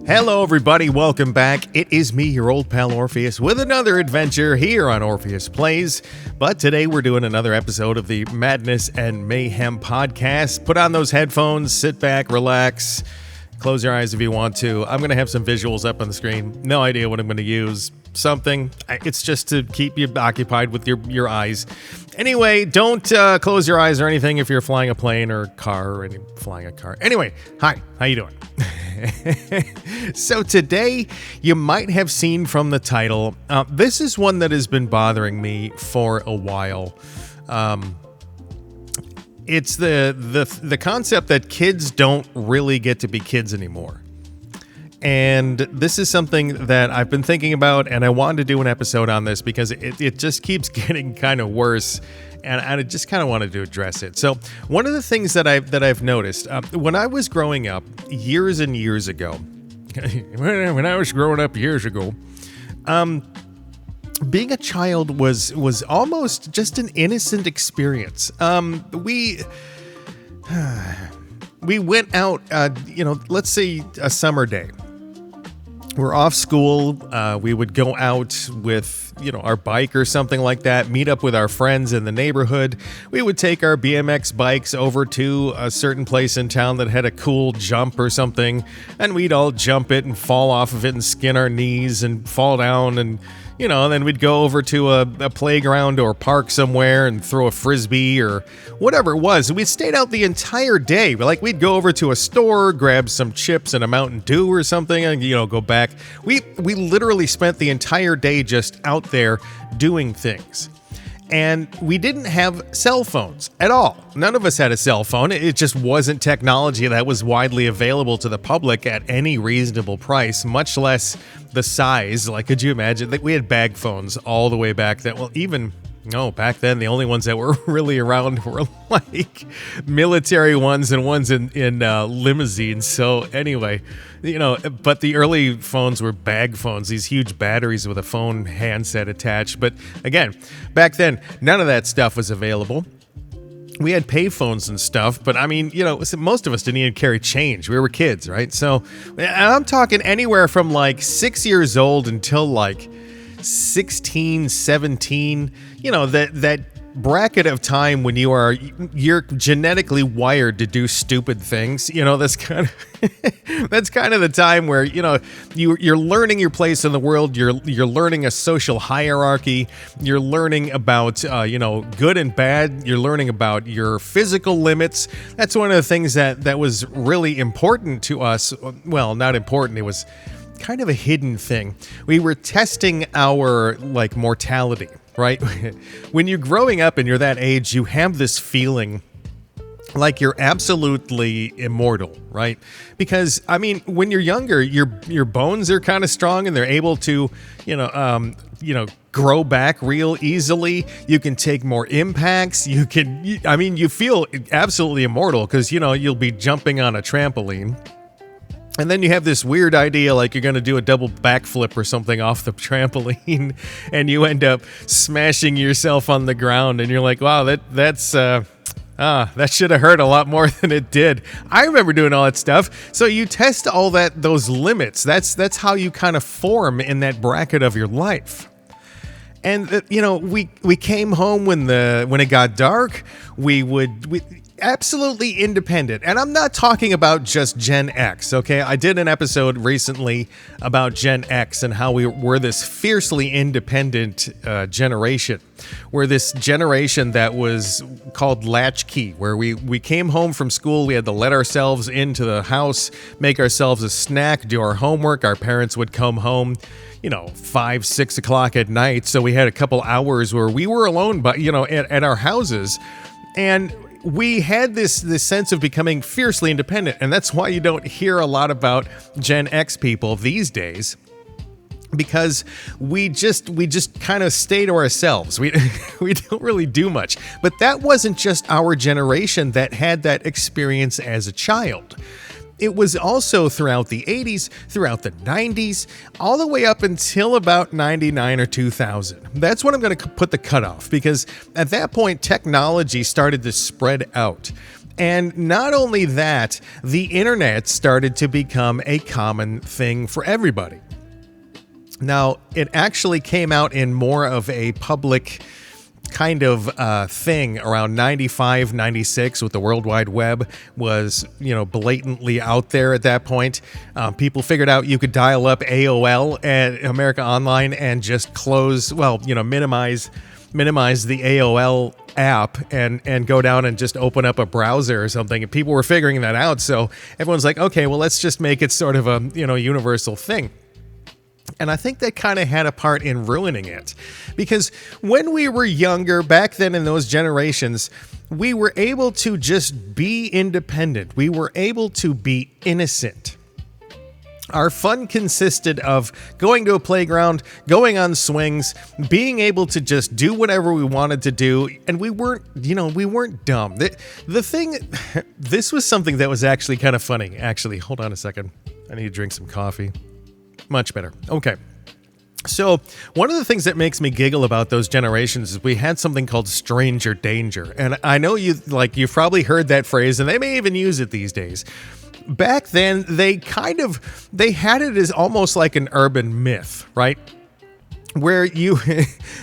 Hello everybody, welcome back. It is me, your old pal Orpheus, with another adventure here on Orpheus Plays. But today we're doing another episode of the Madness and Mayhem podcast. Put on those headphones, sit back, relax, close your eyes if you want to. I'm going to have some visuals up on the screen. No idea what I'm going to use. Something. It's just to keep you occupied with your eyes. Anyway, don't close your eyes or anything if you're flying a plane or a car or flying a car. Anyway, hi, how you doing? So today, you might have seen from the title, this is one that has been bothering me for a while. It's the concept that kids don't really get to be kids anymore. And this is something that I've been thinking about, and I wanted to do an episode on this because it just keeps getting kind of worse, and I just kind of wanted to address it. So one of the things that I've noticed when I was growing up years and years ago, when I was growing up years ago, being a child was almost just an innocent experience. We went out, let's say a summer day. We're off school. We would go out with, our bike or something like that, meet up with our friends in the neighborhood. We would take our BMX bikes over to a certain place in town that had a cool jump or something, and we'd all jump it and fall off of it and skin our knees and fall down and then we'd go over to a playground or park somewhere and throw a frisbee or whatever it was. We stayed out the entire day. We'd go over to a store, grab some chips and a Mountain Dew or something, and go back. We literally spent the entire day just out there doing things. And we didn't have cell phones at all. None of us had a cell phone. It just wasn't technology that was widely available to the public at any reasonable price, much less the size. Could you imagine? We had bag phones all the way back then. Back then, the only ones that were really around were military ones and ones in limousines. So anyway, but the early phones were bag phones, these huge batteries with a phone handset attached. But again, back then, none of that stuff was available. We had pay phones and stuff, but most of us didn't even carry change. We were kids, right? So I'm talking anywhere from 6 years old until 16, 17, that bracket of time when you're genetically wired to do stupid things. That's kind of the time where you're learning your place in the world. You're learning a social hierarchy. You're learning about good and bad. You're learning about your physical limits. That's one of the things that was really important to us. Well, not important. It was kind of a hidden thing. We were testing our mortality, right? When you're growing up and you're that age, you have this feeling like you're absolutely immortal, right? Because when you're younger, your bones are kind of strong and they're able to, grow back real easily. You can take more impacts. You feel absolutely immortal because you'll be jumping on a trampoline. And then you have this weird idea you're going to do a double backflip or something off the trampoline and you end up smashing yourself on the ground and you're like, wow, that should have hurt a lot more than it did. I remember doing all that stuff. So you test all those limits. That's how you kind of form in that bracket of your life. And we came home when it got dark. We absolutely independent. And I'm not talking about just Gen X, okay? I did an episode recently about Gen X and how we were this fiercely independent generation. We're this generation that was called latchkey, where we came home from school, we had to let ourselves into the house, make ourselves a snack, do our homework. Our parents would come home 5, 6 o'clock at night. So we had a couple hours where we were alone, but at our houses. And we had this sense of becoming fiercely independent, and that's why you don't hear a lot about Gen X people these days, because we just kind of stay to ourselves. We don't really do much. But that wasn't just our generation that had that experience as a child. It was also throughout the 80s, throughout the 90s, all the way up until about 99 or 2000. That's when I'm going to put the cutoff, because at that point, technology started to spread out. And not only that, the internet started to become a common thing for everybody. Now, it actually came out in more of a public kind of thing around 95, 96 with the World Wide Web was, blatantly out there at that point. People figured out you could dial up AOL at America Online and just minimize the AOL app and go down and just open up a browser or something. And people were figuring that out. So everyone's like, okay, well, let's just make it sort of a, universal thing. And I think that kind of had a part in ruining it, because when we were younger, back then in those generations, we were able to just be independent. We were able to be innocent. Our fun consisted of going to a playground, going on swings, being able to just do whatever we wanted to do. And we weren't dumb. This was something that was actually kind of funny. Actually, hold on a second. I need to drink some coffee. Much better. Okay. So one of the things that makes me giggle about those generations is we had something called stranger danger. And I know you've probably heard that phrase, and they may even use it these days. Back then, they had it as almost like an urban myth, right? Where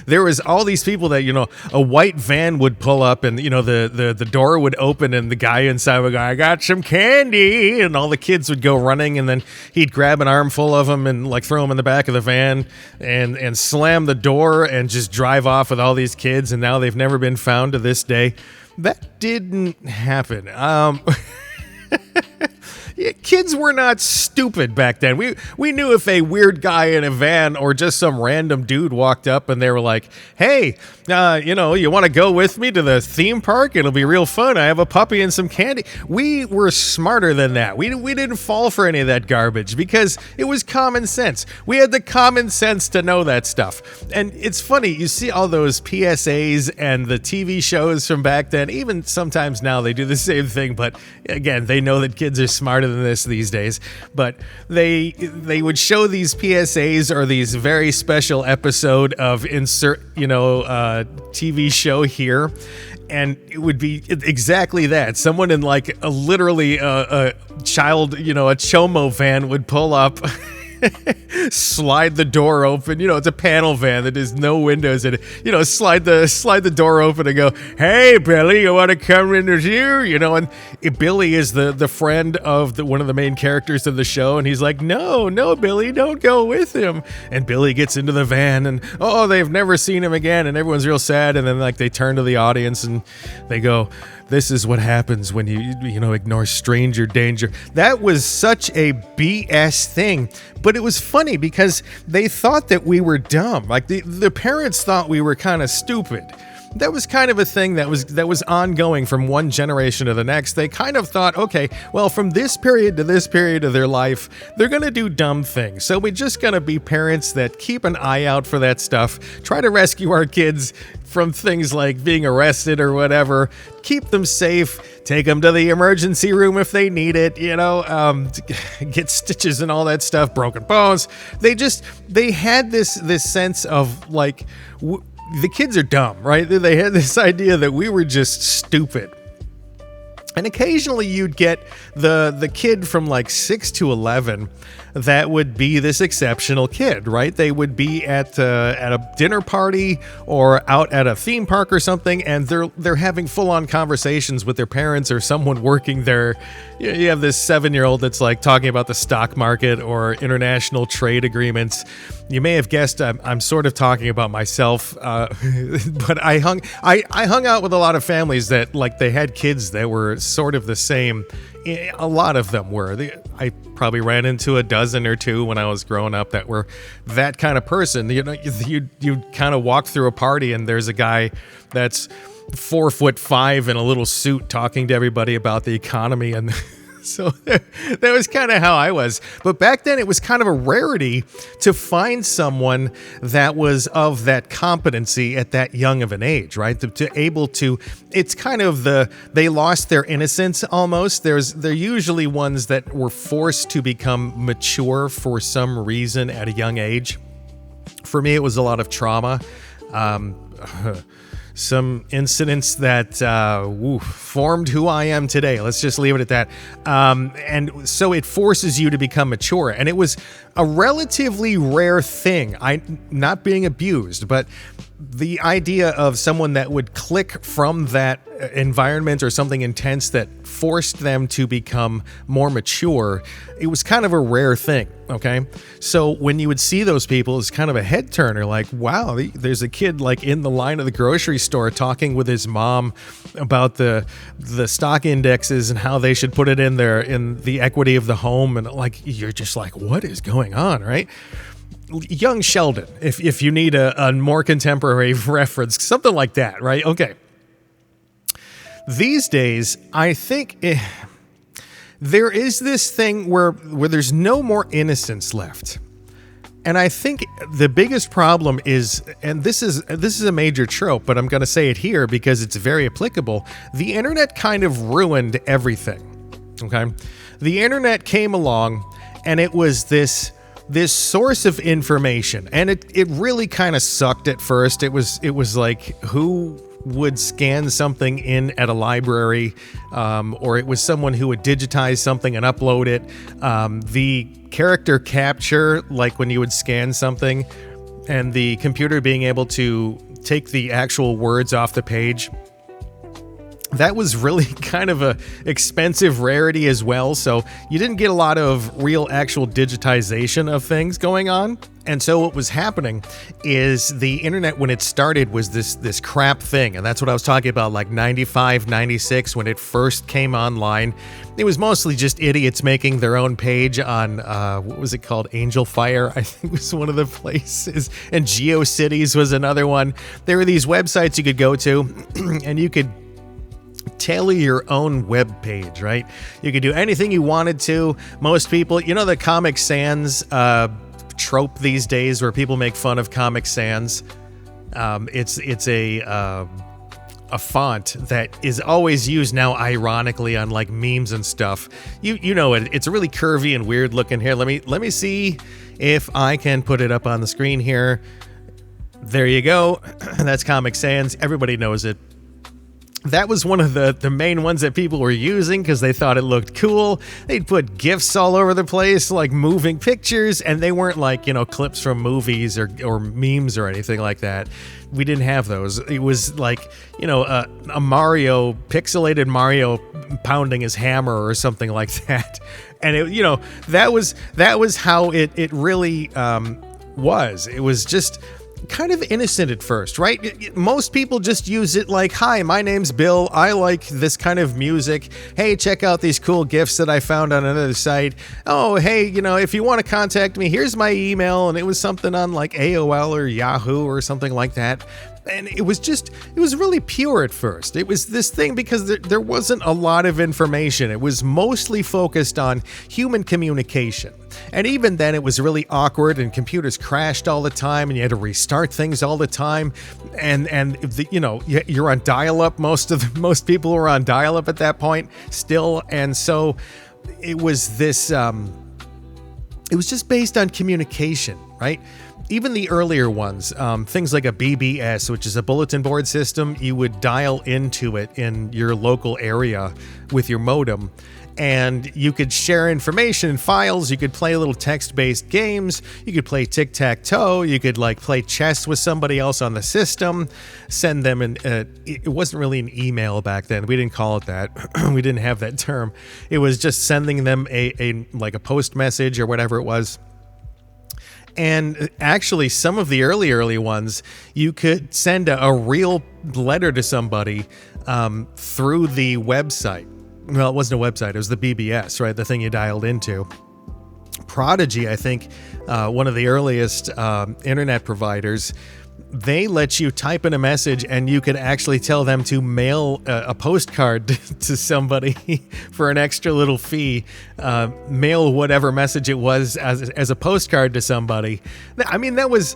there was all these people that, a white van would pull up and, the door would open and the guy inside would go, I got some candy. And all the kids would go running, and then he'd grab an armful of them and throw them in the back of the van and slam the door and just drive off with all these kids. And now they've never been found to this day. That didn't happen. Kids were not stupid back then. We knew if a weird guy in a van or just some random dude walked up and they were like, hey, you want to go with me to the theme park? It'll be real fun. I have a puppy and some candy. We were smarter than that. We didn't fall for any of that garbage because it was common sense. We had the common sense to know that stuff. And it's funny, you see all those PSAs and the TV shows from back then. Even sometimes now they do the same thing, but again, they know that kids are smarter than this these days. But they would show these PSAs or these very special episode of insert, TV show here, and it would be exactly that. Someone in literally a child, a Chomo van would pull up, slide the door open. It's a panel van that has no windows in it. Slide the door open and go, hey, Billy, you want to come in here? And Billy is the friend of one of the main characters of the show. And he's like, no, Billy, don't go with him. And Billy gets into the van and, they've never seen him again. And everyone's real sad. And then they turn to the audience and they go, this is what happens when you ignore stranger danger. That was such a BS thing. But it was funny because they thought that we were dumb. The parents thought we were kind of stupid. That was kind of a thing that was ongoing from one generation to the next. They kind of thought, okay, well, from this period to this period of their life, they're going to do dumb things. So we're just going to be parents that keep an eye out for that stuff, try to rescue our kids from things like being arrested or whatever, keep them safe, take them to the emergency room if they need it, get stitches and all that stuff, broken bones. They had this sense of the kids are dumb, right? They had this idea that we were just stupid. And occasionally you'd get the kid from 6 to 11 that would be this exceptional kid, right? They would be at a dinner party or out at a theme park or something, and they're having full-on conversations with their parents or someone working there. You have this 7-year-old that's talking about the stock market or international trade agreements. You may have guessed I'm sort of talking about myself, but I hung out with a lot of families that they had kids that were sort of the same. A lot of them were. I probably ran into a dozen or two when I was growing up that were that kind of person. You kind of walk through a party and there's a guy that's 4'5" in a little suit talking to everybody about the economy, and so that was kind of how I was. But back then it was kind of a rarity to find someone that was of that competency at that young of an age, right? It's kind of they lost their innocence almost. They're usually ones that were forced to become mature for some reason at a young age. For me, it was a lot of trauma. some incidents that formed who I am today. Let's just leave it at that. And so it forces you to become mature. And it was a relatively rare thing. Not being abused, but the idea of someone that would click from that environment or something intense that forced them to become more mature, it was kind of a rare thing, okay? So when you would see those people, it's kind of a head turner, like, wow, there's a kid like in the line of the grocery store talking with his mom about the stock indexes and how they should put it in the equity of the home, and like, you're just like, what is going on, right? Young Sheldon, if you need a more contemporary reference, something like that, right? Okay. These days, I think there is this thing where there's no more innocence left. And I think the biggest problem is, and this is a major trope, but I'm going to say it here because it's very applicable. The internet kind of ruined everything, okay? The internet came along, and it was this source of information, and it really kind of sucked at first. It was like, who would scan something in at a library, or it was someone who would digitize something and upload it. The character capture, like when you would scan something, and the computer being able to take the actual words off the page. That was really kind of a expensive rarity as well, so you didn't get a lot of real actual digitization of things going on. And so what was happening is the internet, when it started, was this crap thing, and that's what I was talking about, like 95, 96, when it first came online. It was mostly just idiots making their own page on, what was it called, Angel Fire, I think was one of the places, and GeoCities was another one. There were these websites you could go to, and you could tailor your own web page, right? You could do anything you wanted to. Most people, the Comic Sans trope these days where people make fun of Comic Sans. It's a font that is always used now ironically on like memes and stuff. You know it. It's really curvy and weird looking here. Let me see if I can put it up on the screen here. There you go. That's Comic Sans. Everybody knows it. That was one of the main ones that people were using because they thought it looked cool. They'd put GIFs all over the place, like moving pictures, and they weren't like, clips from movies or memes or anything like that. We didn't have those. It was like, a pixelated Mario pounding his hammer or something like that. And that was how it really was. It was just kind of innocent at first, right? Most people just use it like, hi, my name's Bill. I like this kind of music. Hey, check out these cool GIFs that I found on another site. Oh, hey, if you want to contact me, here's my email. And it was something on like AOL or Yahoo or something like that. And it was really pure at first. It was this thing because there wasn't a lot of information. It was mostly focused on human communication. And even then it was really awkward, and computers crashed all the time, and you had to restart things all the time. And you're on dial-up. Most people were on dial-up at that point still. And so it was this, it was just based on communication, right? Even the earlier ones, things like a BBS, which is a bulletin board system, you would dial into it in your local area with your modem, and you could share information and files. You could play little text-based games. You could play tic-tac-toe. You could play chess with somebody else on the system. Send them it wasn't really an email back then. We didn't call it that. We didn't have that term. It was just sending them a post message or whatever it was. And actually, some of the early ones, you could send a real letter to somebody through the website. Well, it wasn't a website. It was the BBS, right? The thing you dialed into. Prodigy, I think, one of the earliest internet providers, they let you type in a message and you could actually tell them to mail a postcard to somebody for an extra little fee. Mail whatever message it was as a postcard to somebody. I mean, it was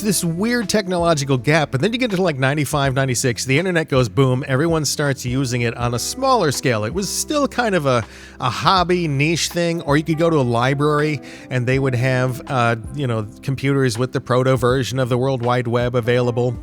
this weird technological gap. But then you get to 95, 96, the internet goes boom. Everyone starts using it on a smaller scale. It was still kind of a hobby niche thing, or you could go to a library and they would have, computers with the proto version of the World Wide Web available.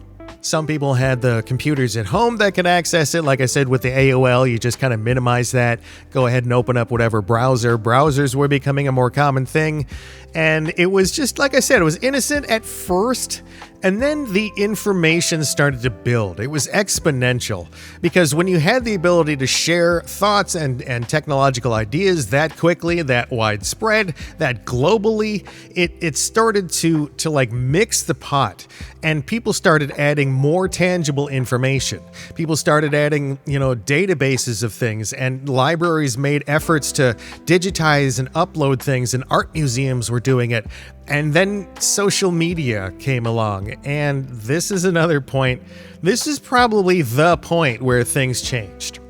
Some people had the computers at home that could access it. Like I said, with the AOL, you just kind of minimize that. Go ahead and open up whatever browser. Browsers were becoming a more common thing. And it was just, like I said, it was innocent at first. And then the information started to build. It was exponential, because when you had the ability to share thoughts and technological ideas that quickly, that widespread, that globally, it started to like mix the pot, and people started adding more tangible information. People started adding, databases of things, and libraries made efforts to digitize and upload things, and art museums were doing it. And then social media came along, and this is another point. This is probably the point where things changed.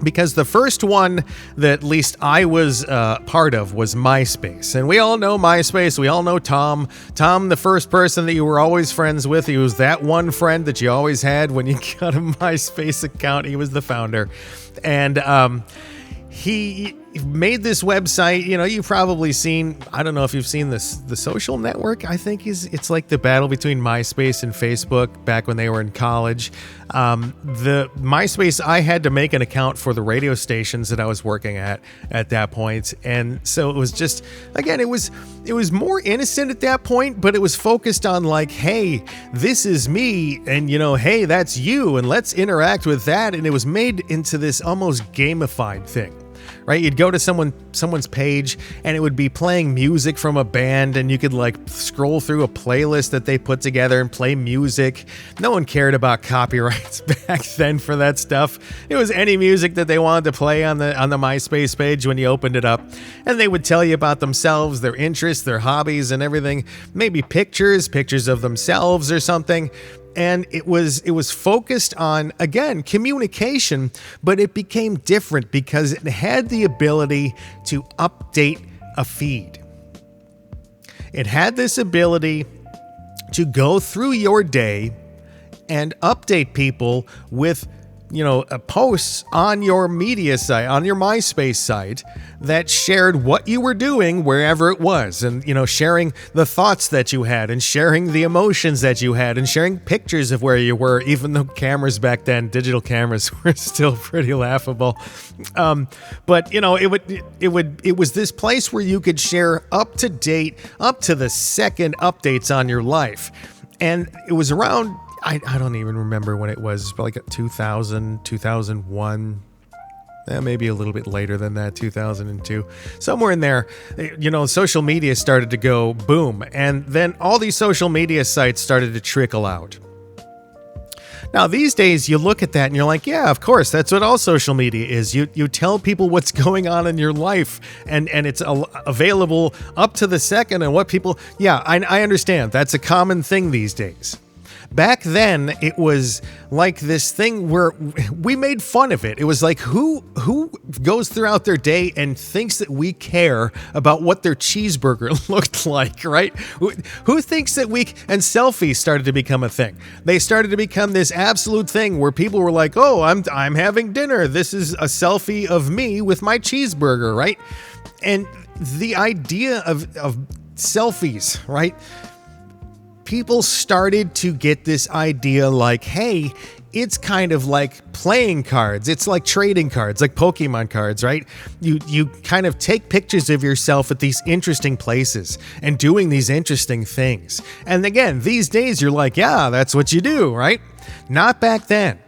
Because the first one that at least I was part of was MySpace. And we all know MySpace. We all know Tom. Tom, the first person that you were always friends with. He was that one friend that you always had when you got a MySpace account. He was the founder. And he made this website. You've probably seen, I don't know if you've seen this, The Social Network, I think it's like the battle between MySpace and Facebook back when they were in college. The MySpace, I had to make an account for the radio stations that I was working at that point. And so it was just, again, it was more innocent at that point, but it was focused on like, hey, this is me, and hey, that's you, and let's interact with that. And it was made into this almost gamified thing. Right? You'd go to someone's page, and it would be playing music from a band, and you could like scroll through a playlist that they put together and play music. No one cared about copyrights back then for that stuff. It was any music that they wanted to play on the MySpace page when you opened it up, and they would tell you about themselves, their interests, their hobbies, and everything. Maybe pictures of themselves or something. And it was focused on, again, communication, but it became different because it had the ability to update a feed. It had this ability to go through your day and update people with posts on your media site, on your MySpace site, that shared what you were doing wherever it was, and sharing the thoughts that you had, and sharing the emotions that you had, and sharing pictures of where you were, even though cameras back then, digital cameras, were still pretty laughable. But it was this place where you could share up to date, up to the second updates on your life. And it was around, I don't even remember when it was, like 2000, 2001, maybe a little bit later than that, 2002, somewhere in there. Social media started to go boom, and then all these social media sites started to trickle out. Now, these days, you look at that and you're like, yeah, of course, that's what all social media is. You tell people what's going on in your life, and it's available up to the second, and what people, yeah, I understand. That's a common thing these days. Back then, it was like this thing where we made fun of it. It was like, who goes throughout their day and thinks that we care about what their cheeseburger looked like, right? Who thinks that and selfies started to become a thing. They started to become this absolute thing where people were like, oh, I'm having dinner. This is a selfie of me with my cheeseburger, right? And the idea of selfies, right? People started to get this idea like, hey, it's kind of like playing cards. It's like trading cards, like Pokemon cards, right? You kind of take pictures of yourself at these interesting places and doing these interesting things. And again, these days you're like, yeah, that's what you do, right? Not back then.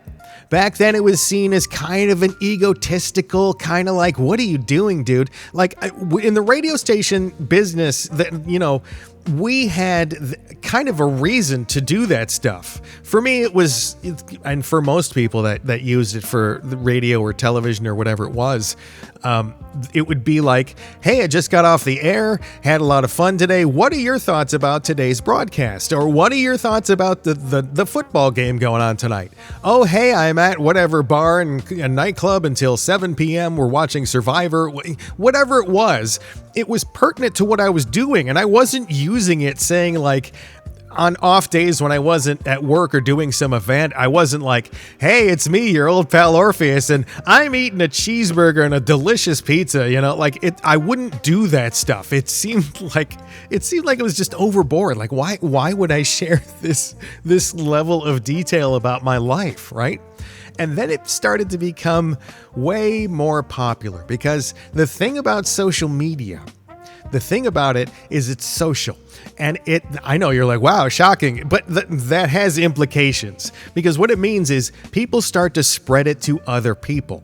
Back then, it was seen as kind of an egotistical, kind of like, what are you doing, dude? Like, in the radio station business, that we had kind of a reason to do that stuff. For me, it was, and for most people that used it for the radio or television or whatever it was, it would be like, hey, I just got off the air, had a lot of fun today. What are your thoughts about today's broadcast? Or what are your thoughts about the football game going on tonight? Oh, hey, I'm at whatever bar and a nightclub until 7 p.m. We're watching Survivor. Whatever it was pertinent to what I was doing. And I wasn't using it saying like, on off days when I wasn't at work or doing some event, I wasn't like, hey, it's me, your old pal Orpheus, and I'm eating a cheeseburger and a delicious pizza, like I wouldn't do that stuff. It seemed like it was just overboard. Like, why would I share this level of detail about my life, right? And then it started to become way more popular, because the thing about social media, the thing about it is it's social. And I know you're like, wow, shocking, but that has implications, because what it means is people start to spread it to other people,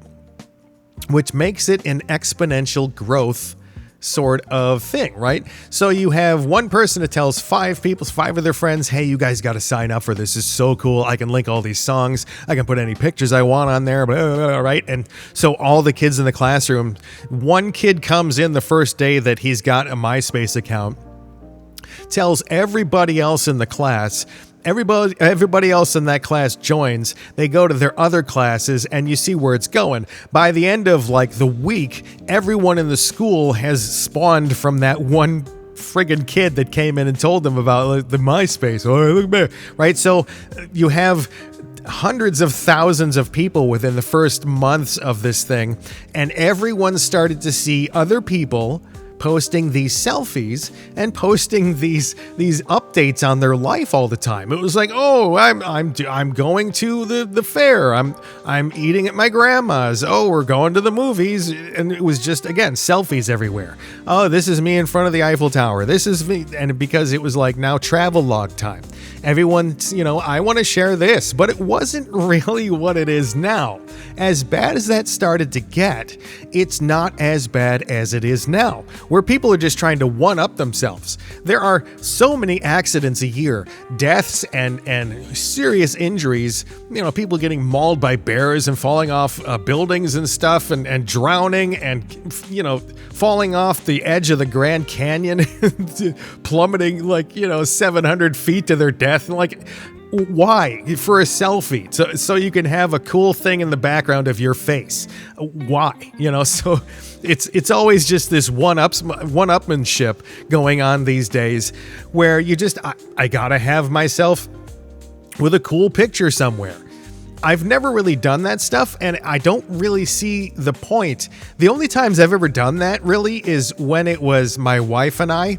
which makes it an exponential growth sort of thing, right? So you have one person that tells five of their friends, hey, you guys got to sign up for this. This is so cool. I can link all these songs. I can put any pictures I want on there, blah, blah, blah, right? And so all the kids in the classroom, one kid comes in the first day that he's got a MySpace account, tells everybody else in the class. Everybody else in that class joins. They go to their other classes, and you see where it's going. By the end of like the week, everyone in the school has spawned from that one friggin' kid that came in and told them about the MySpace. Oh, look at me, right? So you have hundreds of thousands of people within the first months of this thing, and everyone started to see other people posting these selfies and posting these updates on their life all the time. It was like, oh, I'm going to the fair. I'm eating at my grandma's. Oh, we're going to the movies. And it was just, again, selfies everywhere. Oh, this is me in front of the Eiffel Tower. This is me. And because it was like now travel log time. Everyone, I want to share this, but it wasn't really what it is now. As bad as that started to get, it's not as bad as it is now, where people are just trying to one-up themselves. There are so many accidents a year, deaths and serious injuries, people getting mauled by bears and falling off buildings and stuff, and drowning and, falling off the edge of the Grand Canyon, plummeting 700 feet to their death. And why? For a selfie, so you can have a cool thing in the background of your face. Why? So it's always just this one-upmanship going on these days, where you just I gotta have myself with a cool picture somewhere. I've never really done that stuff, and I don't really see the point. The only times I've ever done that really is when it was my wife and I,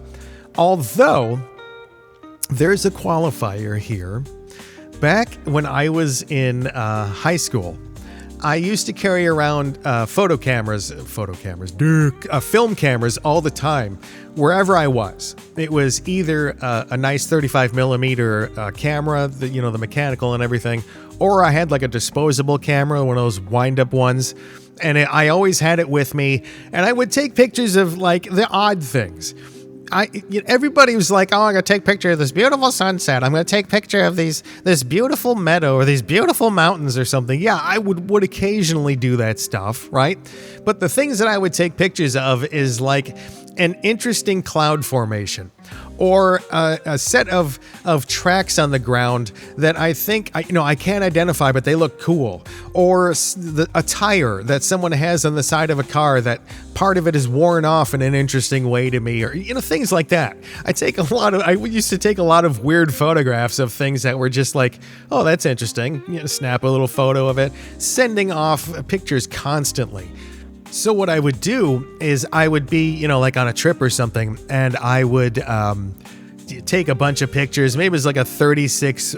although there's a qualifier here. Back when I was in high school, I used to carry around film cameras all the time, wherever I was. It was either a nice 35 millimeter camera, the mechanical and everything, or I had like a disposable camera, one of those wind-up ones, and I always had it with me, and I would take pictures of like the odd things. Everybody was like, oh, I'm going to take a picture of this beautiful sunset. I'm going to take a picture of this beautiful meadow or these beautiful mountains or something. Yeah, I would occasionally do that stuff, right? But the things that I would take pictures of is like an interesting cloud formation, or a set of tracks on the ground that I think I can't identify, but they look cool, or a tire that someone has on the side of a car that part of it is worn off in an interesting way to me, or things like that. I used to take a lot of weird photographs of things that were just like, oh, that's interesting. Snap a little photo of it, sending off pictures constantly. So what I would do is I would be, like on a trip or something, and I would take a bunch of pictures. Maybe it was like a 36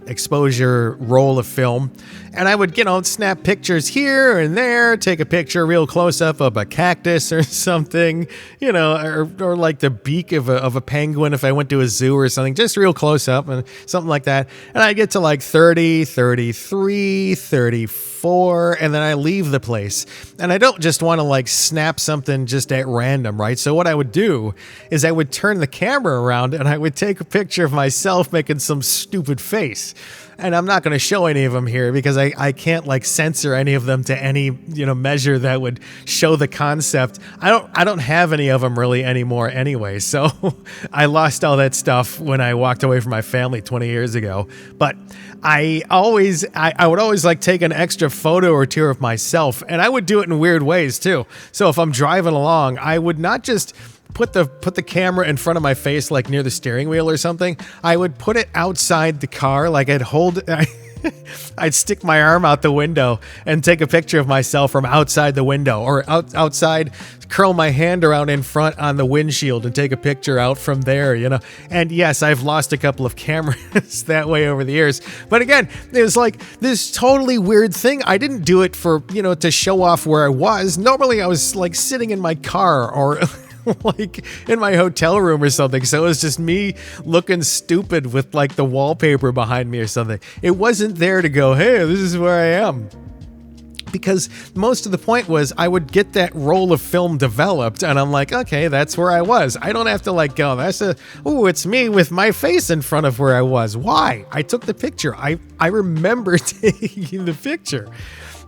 exposure roll of film, and I would, snap pictures here and there, take a picture real close up of a cactus or something, or like the beak of a penguin if I went to a zoo or something, just real close up and something like that. And I get to like 30, 33, 34, and then I leave the place. And I don't just want to like snap something just at random, right? So what I would do is I would turn the camera around and I would take a picture of myself making some stupid face. And I'm not going to show any of them here because I can't like censor any of them to any, measure that would show the concept. I don't have any of them really anymore anyway. So I lost all that stuff when I walked away from my family 20 years ago. But I would always like take an extra photo or two of myself, and I would do it in weird ways too. So if I'm driving along, I would not just put the camera in front of my face, like near the steering wheel or something, I would put it outside the car. Like I'd stick my arm out the window and take a picture of myself from outside the window, or outside, curl my hand around in front on the windshield and take a picture out from there, And yes, I've lost a couple of cameras that way over the years. But again, it was like this totally weird thing. I didn't do it for, to show off where I was. Normally I was like sitting in my car or like in my hotel room or something. So it was just me looking stupid with like the wallpaper behind me or something. It wasn't there to go, hey, this is where I am. Because most of the point was I would get that roll of film developed and I'm like, okay, that's where I was. I don't have to like go, it's me with my face in front of where I was. Why? I took the picture. I remember taking the picture.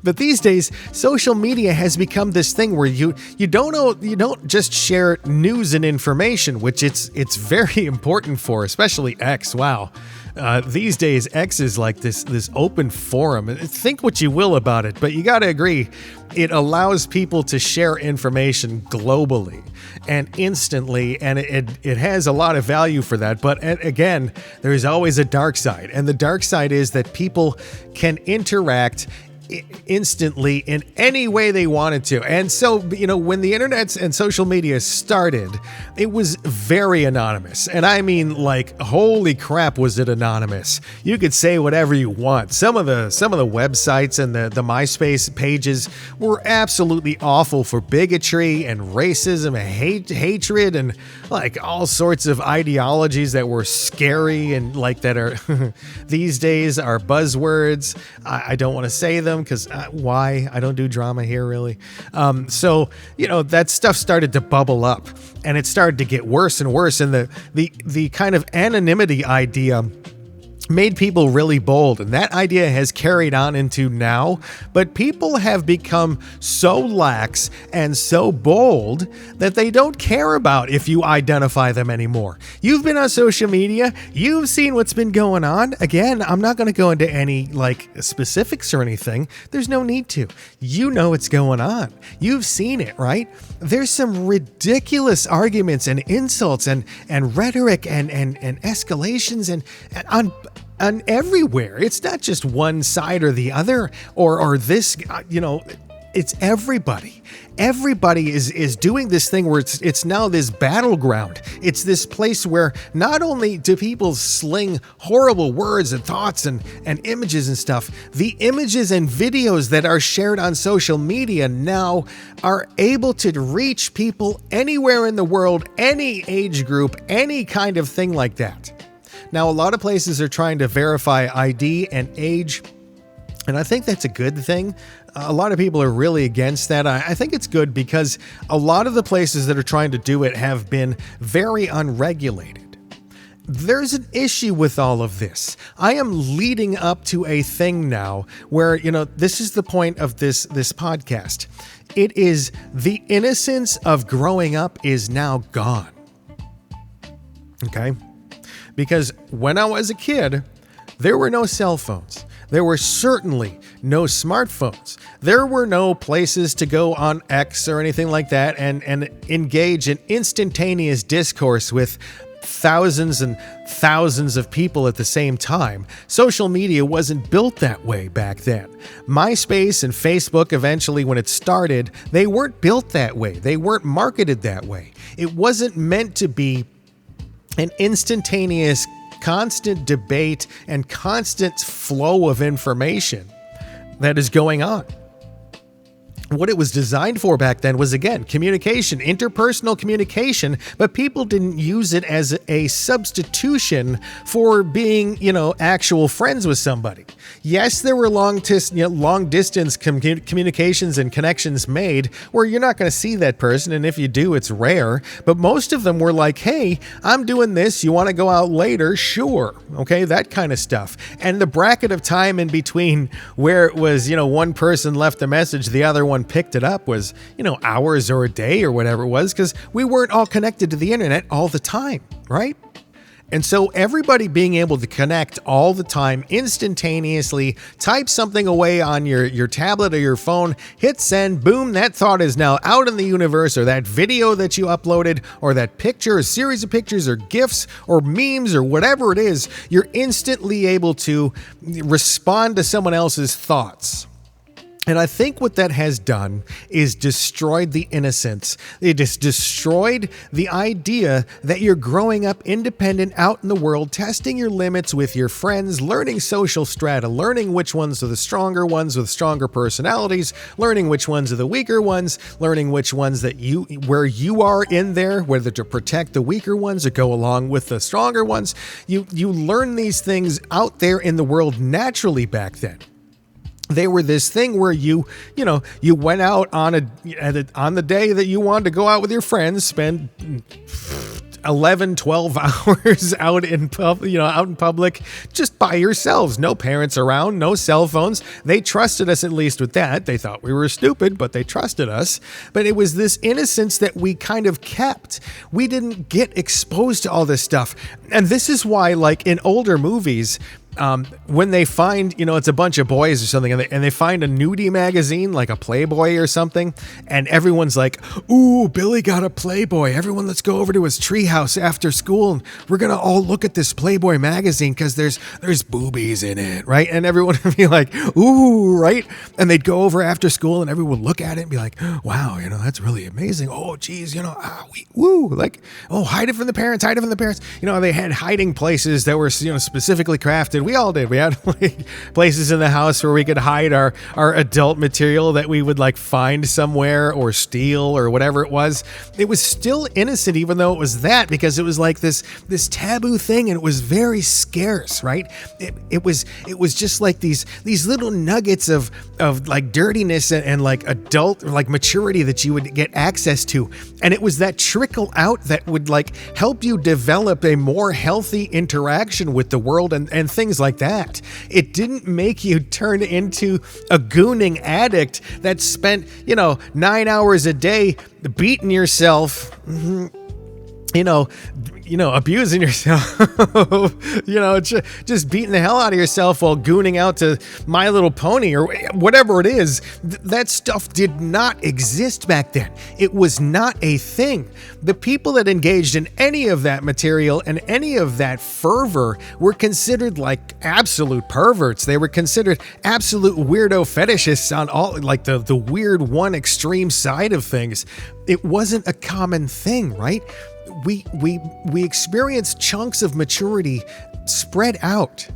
But these days, social media has become this thing where you don't just share news and information, which it's very important for, especially X. Wow. These days, X is like this open forum. Think what you will about it, but you got to agree, it allows people to share information globally and instantly, and it has a lot of value for that. But again, there's always a dark side, and the dark side is that people can interact instantly in any way they wanted to. And so, when the internet and social media started, it was very anonymous. And I mean, like, holy crap, was it anonymous. You could say whatever you want. Some of the websites and the MySpace pages were absolutely awful for bigotry and racism and hatred and like all sorts of ideologies that were scary and like that are these days are buzzwords. I don't want to say them because why? I don't do drama here, really. So that stuff started to bubble up, and it started to get worse and worse. And the kind of anonymity idea made people really bold, and that idea has carried on into now. But people have become so lax and so bold that they don't care about if you identify them anymore. You've been on social media, you've seen what's been going on. Again, I'm not going to go into any like specifics or anything. There's no need to. You know what's going on. You've seen it, right? There's some ridiculous arguments and insults and rhetoric and escalations and on everywhere. It's not just one side or the other or this, it's everybody. Everybody is doing this thing where it's now this battleground. It's this place where not only do people sling horrible words and thoughts and images and stuff, the images and videos that are shared on social media now are able to reach people anywhere in the world, any age group, any kind of thing like that. Now, a lot of places are trying to verify ID and age, and I think that's a good thing. A lot of people are really against that. I think it's good because a lot of the places that are trying to do it have been very unregulated. There's an issue with all of this. I am leading up to a thing now where, this is the point of this podcast. It is the innocence of growing up is now gone. Okay? Because when I was a kid, there were no cell phones. There were certainly no smartphones. There were no places to go on X or anything like that and engage in instantaneous discourse with thousands and thousands of people at the same time. Social media wasn't built that way back then. MySpace and Facebook, eventually when it started, they weren't built that way. They weren't marketed that way. It wasn't meant to be an instantaneous, constant debate and constant flow of information that is going on. What it was designed for back then was, again, communication, interpersonal communication, but people didn't use it as a substitution for being, actual friends with somebody. Yes, there were long distance communications and connections made where you're not going to see that person, and if you do, it's rare. But most of them were like, hey, I'm doing this. You want to go out later? Sure. Okay, that kind of stuff. And the bracket of time in between where it was, one person left a message, the other one picked it up was, hours or a day or whatever it was, because we weren't all connected to the internet all the time, right? And so everybody being able to connect all the time, instantaneously, type something away on your tablet or your phone, hit send, boom, that thought is now out in the universe, or that video that you uploaded, or that picture, a series of pictures or GIFs or memes or whatever it is, you're instantly able to respond to someone else's thoughts. And I think what that has done is destroyed the innocence. It just destroyed the idea that you're growing up independent out in the world, testing your limits with your friends, learning social strata, learning which ones are the stronger ones with stronger personalities, learning which ones are the weaker ones, learning which ones that where you are in there, whether to protect the weaker ones or go along with the stronger ones. You learn these things out there in the world naturally back then. They were this thing where you went out on the day that you wanted to go out with your friends, spend 11, 12 hours out in public, just by yourselves. No parents around, no cell phones. They trusted us, at least with that. They thought we were stupid, but they trusted us. But it was this innocence that we kind of kept. We didn't get exposed to all this stuff. And this is why, like in older movies, when they find, it's a bunch of boys or something, and they find a nudie magazine, like a Playboy or something, and everyone's like, ooh, Billy got a Playboy. Everyone, let's go over to his treehouse after school, and we're going to all look at this Playboy magazine because there's boobies in it, right? And everyone would be like, ooh, right? And they'd go over after school, and everyone would look at it and be like, wow, that's really amazing. Oh, geez, like, oh, hide it from the parents, hide it from the parents. They had hiding places that were, specifically crafted. We all did. We had places in the house where we could hide our adult material that we would like find somewhere or steal or whatever it was. It was still innocent, even though it was that, because it was like this taboo thing, and it was very scarce, right? It was just like these little nuggets of like dirtiness and like adult, like maturity that you would get access to. And it was that trickle out that would like help you develop a more healthy interaction with the world and things like that. It didn't make you turn into a gooning addict that spent, 9 hours a day beating yourself, abusing yourself, just beating the hell out of yourself while gooning out to My Little Pony or whatever it is. That stuff did not exist back then. It was not a thing. The people that engaged in any of that material and any of that fervor were considered like absolute perverts. They were considered absolute weirdo fetishists on all, like the weird one extreme side of things. It wasn't a common thing, right? We experienced chunks of maturity spread out.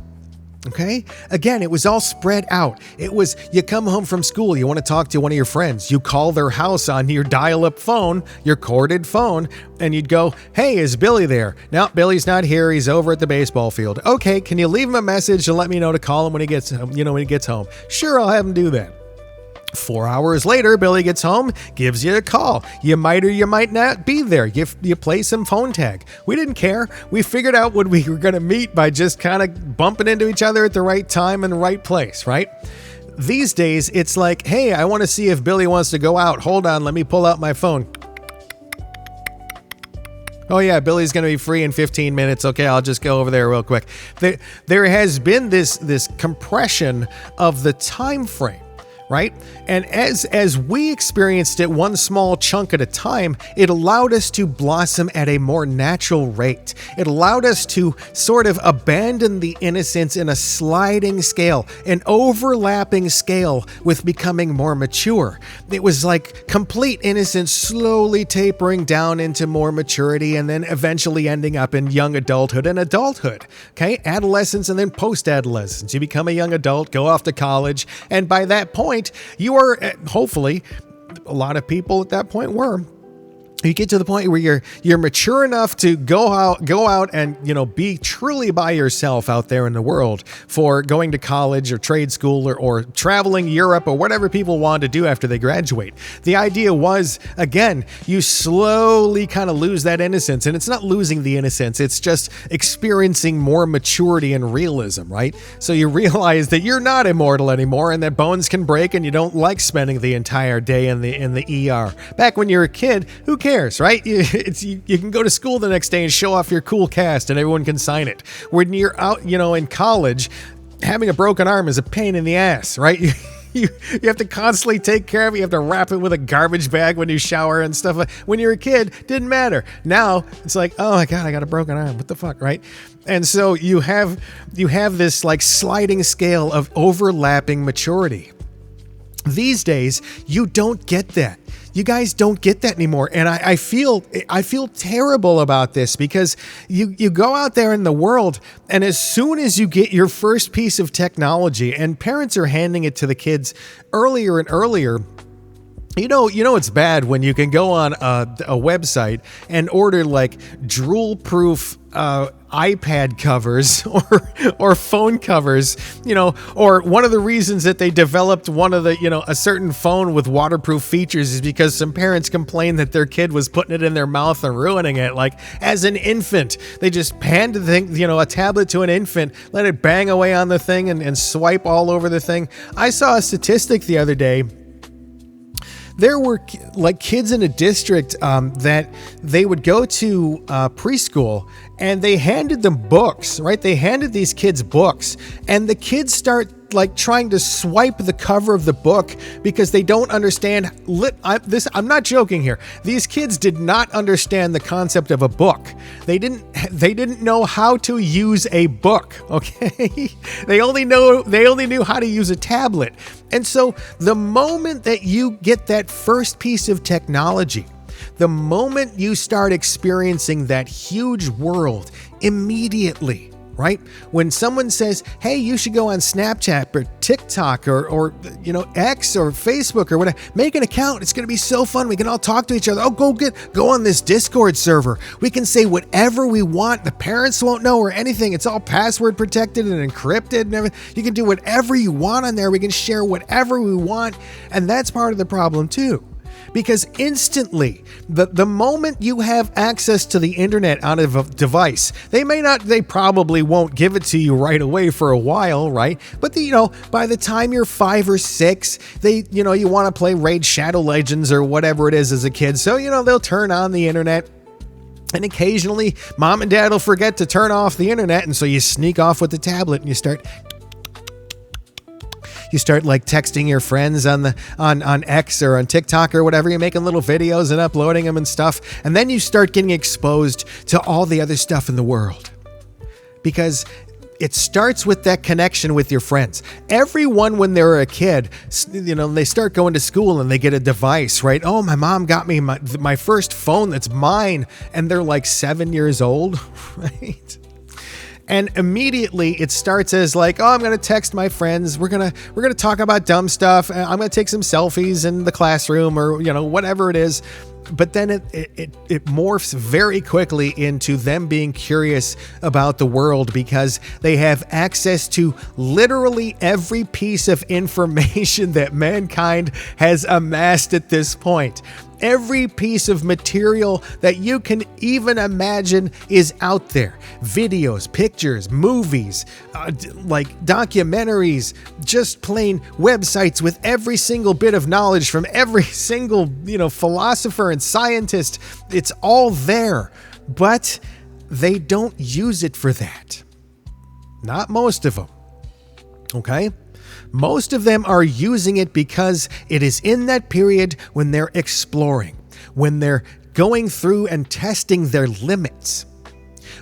Okay? Again, it was all spread out. It was, you come home from school, you want to talk to one of your friends, you call their house on your dial-up phone, your corded phone, and you'd go, hey, is Billy there? No, Billy's not here. He's over at the baseball field. Okay, can you leave him a message and let me know to call him when he gets home? Sure, I'll have him do that. 4 hours later, Billy gets home, gives you a call. You might or you might not be there. You play some phone tag. We didn't care. We figured out when we were going to meet by just kind of bumping into each other at the right time and the right place, right? These days, it's like, hey, I want to see if Billy wants to go out. Hold on, let me pull out my phone. Oh yeah, Billy's going to be free in 15 minutes. Okay, I'll just go over there real quick. There has been this compression of the time frame. Right? And as we experienced it one small chunk at a time, it allowed us to blossom at a more natural rate. It allowed us to sort of abandon the innocence in a sliding scale, an overlapping scale with becoming more mature. It was like complete innocence slowly tapering down into more maturity and then eventually ending up in young adulthood and adulthood. Okay? Adolescence and then post-adolescence. You become a young adult, go off to college, and by that point, you are, hopefully, a lot of people at that point were. You get to the point where you're mature enough to go out and, be truly by yourself out there in the world for going to college or trade school or traveling Europe or whatever people want to do after they graduate. The idea was, again, you slowly kind of lose that innocence, and it's not losing the innocence. It's just experiencing more maturity and realism, right? So you realize that you're not immortal anymore and that bones can break and you don't like spending the entire day in the ER. Back when you were a kid, who cared? cares, right? You can go to school the next day and show off your cool cast and everyone can sign it. When you're out, in college, having a broken arm is a pain in the ass, right? You have to constantly take care of it. You have to wrap it with a garbage bag when you shower and stuff. When you're a kid, didn't matter. Now it's like, oh my God, I got a broken arm. What the fuck, right? And so you have this like sliding scale of overlapping maturity. These days, you don't get that. You guys don't get that anymore. And I feel terrible about this because you go out there in the world, and as soon as you get your first piece of technology, and parents are handing it to the kids earlier and earlier, you know it's bad when you can go on a website and order like drool-proof iPad covers or phone covers, or one of the reasons that they developed one of the, a certain phone with waterproof features is because some parents complained that their kid was putting it in their mouth and ruining it. Like as an infant, they just hand the thing, a tablet to an infant, let it bang away on the thing and swipe all over the thing. I saw a statistic the other day. There were like kids in a district that they would go to preschool, and they handed them books, right? They handed these kids books, and the kids start like trying to swipe the cover of the book because they don't understand. I'm not joking here. These kids did not understand the concept of a book. They didn't know how to use a book. Okay, they only knew how to use a tablet. And so the moment that you get that first piece of technology, the moment you start experiencing that huge world immediately, right? When someone says, hey, you should go on Snapchat or TikTok or X or Facebook or whatever, make an account. It's going to be so fun. We can all talk to each other. Oh, go on this Discord server. We can say whatever we want. The parents won't know or anything. It's all password protected and encrypted and everything. You can do whatever you want on there. We can share whatever we want. And that's part of the problem too. Because instantly, the moment you have access to the internet on a device, they probably won't give it to you right away for a while, right? But by the time you're 5 or 6, you want to play Raid Shadow Legends or whatever it is as a kid. So, they'll turn on the internet. And occasionally, mom and dad will forget to turn off the internet. And so you sneak off with the tablet and you start like texting your friends on X or on TikTok or whatever. You're making little videos and uploading them and stuff. And then you start getting exposed to all the other stuff in the world. Because it starts with that connection with your friends. Everyone, when they're a kid, they start going to school and they get a device, right? Oh, my mom got me my first phone that's mine. And they're like 7 years old, right? And immediately it starts as like, oh, I'm going to text my friends. We're going to talk about dumb stuff. I'm going to take some selfies in the classroom or, whatever it is. But then it morphs very quickly into them being curious about the world because they have access to literally every piece of information that mankind has amassed at this point. Every piece of material that you can even imagine is out there. Videos, pictures, movies, like documentaries, just plain websites with every single bit of knowledge from every single, philosopher and scientist. It's all there, but they don't use it for that. Not most of them. Okay? Most of them are using it because it is in that period when they're exploring, when they're going through and testing their limits,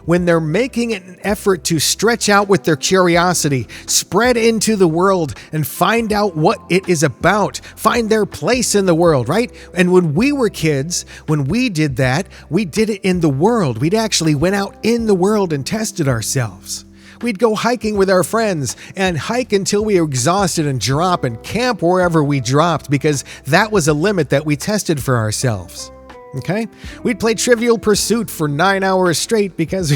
when they're making an effort to stretch out with their curiosity, spread into the world and find out what it is about, find their place in the world, right? And when we were kids, when we did that, we did it in the world. We'd actually went out in the world and tested ourselves. We'd go hiking with our friends and hike until we were exhausted and drop and camp wherever we dropped because that was a limit that we tested for ourselves. Okay? We'd play Trivial Pursuit for 9 hours straight because